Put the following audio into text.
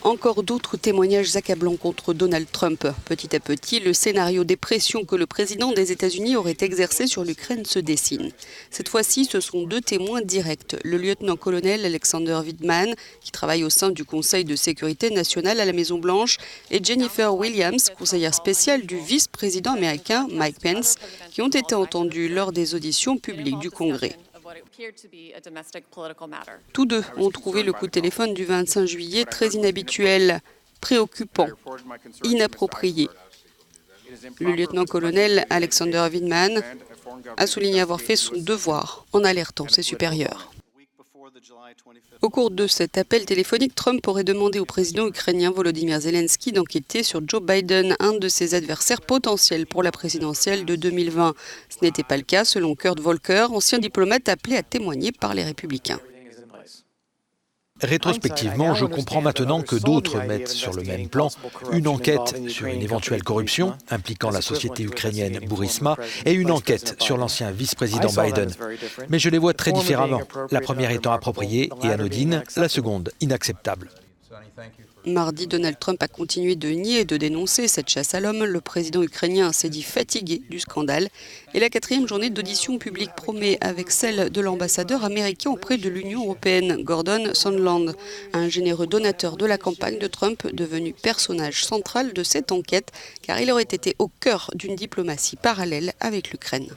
Encore d'autres témoignages accablants contre Donald Trump. Petit à petit, le scénario des pressions que le président des États-Unis aurait exercé sur l'Ukraine se dessine. Cette fois-ci, ce sont deux témoins directs. Le lieutenant-colonel Alexander Vindman, qui travaille au sein du Conseil de sécurité nationale à la Maison-Blanche, et Jennifer Williams, conseillère spéciale du vice-président américain Mike Pence, qui ont été entendus lors des auditions publiques du Congrès. Tous deux ont trouvé le coup de téléphone du 25 juillet très inhabituel, préoccupant, inapproprié. Le lieutenant-colonel Alexander Vindman a souligné avoir fait son devoir en alertant ses supérieurs. Au cours de cet appel téléphonique, Trump aurait demandé au président ukrainien Volodymyr Zelensky d'enquêter sur Joe Biden, un de ses adversaires potentiels pour la présidentielle de 2020. Ce n'était pas le cas selon Kurt Volker, ancien diplomate appelé à témoigner par les Républicains. Rétrospectivement, je comprends maintenant que d'autres mettent sur le même plan une enquête sur une éventuelle corruption impliquant la société ukrainienne Burisma et une enquête sur l'ancien vice-président Biden. Mais je les vois très différemment, la première étant appropriée et anodine, la seconde inacceptable. Mardi, Donald Trump a continué de nier et de dénoncer cette chasse à l'homme. Le président ukrainien s'est dit fatigué du scandale. Et la quatrième journée d'audition publique promet avec celle de l'ambassadeur américain auprès de l'Union européenne, Gordon Sondland, un généreux donateur de la campagne de Trump, devenu personnage central de cette enquête, car il aurait été au cœur d'une diplomatie parallèle avec l'Ukraine.